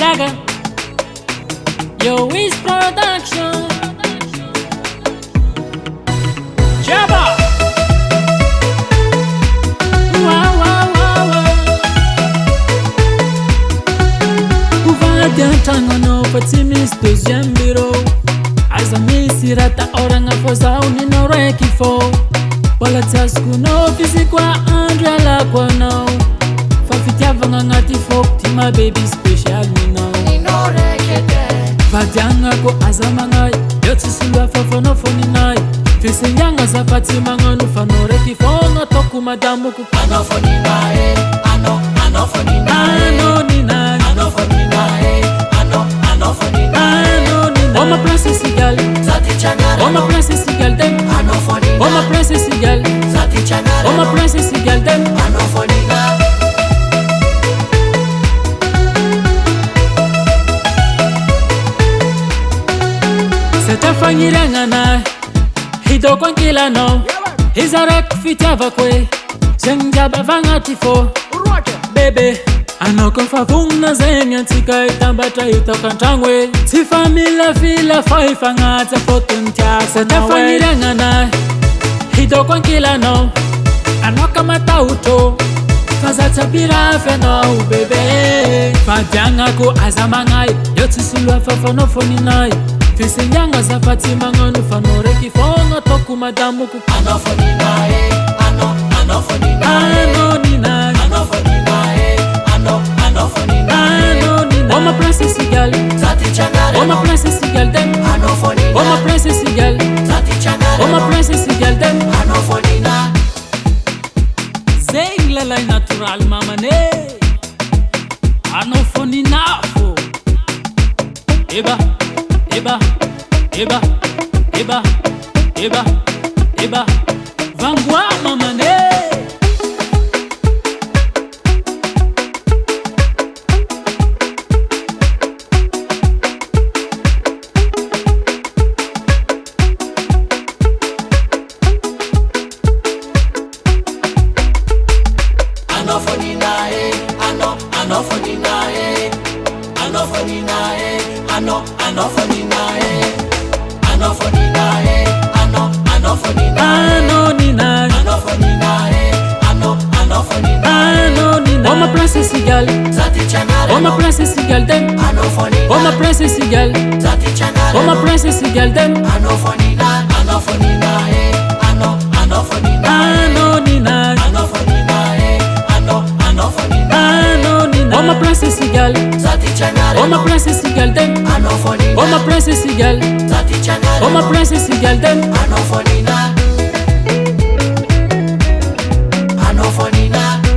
Gaga, Yo Wiz Production. Jabba. Wow, wow, wow, wow. Uvadi antangano patimis deuxième bureau. Azami sirata oranga fosa unino rekifo. Wala tasku no fisikwa andra la kwano. Fafitiavanga ngati folk tima baby special nino. Nino rekete. Vadianga ko azamanga yotsisulwa fafono foninai. Fisenyanga za fatima nganu fanore kifonga toku madamu ku ano foninai. Ano foninai. Ano ninai. Ano foninai. Ano foninai. Ano ninai. Oh my princess girl. Zati changara. Oh my princess girl dem. Ano foninai. Oh my princess girl. Zati changara. Oh my princess girl dem. Ano foninai. Seta fangirangana Hido kwa kila no Hizarek fitiava kwe Sengjaba vangatifo Bebe Anoko favungna zenya Tika itambata itokantangwe Tifamila fila faifangata Fotuntia Seta fangirangana Hido kwa kila no Anoka matauto Fazata bira feno bebe Fadianga ko azamangai Yotsisulwa fafono foninai Fisenyanga za fatima nganu fanore kifonga toku madamu ku ano foninai. Ano foninai. Ano ninai. Ano foninai. Ano foninai. Ano ninai. Oh my princess girl. Zati changara. Oh my princess girl dem. Ano foninai. Oh my princess girl. Zati changara. Oh my princess girl dem. Ano foninai. Zeng la natural mama ne. Ano foninai. Eba. Eba, eba, eba, eba, eba, vangwa mamane. Ano foninai, ano foninai, ano foninai, ano foninai, ano foninai, ano foninai, ano ninai, ano foninai, ano foninai, ano ninai. Oh my princess girl, Zati changara. Oh my princess girl dem, ano foninai. Oh my princess girl, Zati changara. Oh my princess girl dem, ano foninai, ano foninai, ano foninai, ano ninai, ano foninai, ano foninai, ano ninai. Oh my princess girl, Zati changara. Oh my princess girl dem, ano foninai. Oh my princess girl, Zati changara. Oh my princess girl dem, ano foninai. Ano foninai.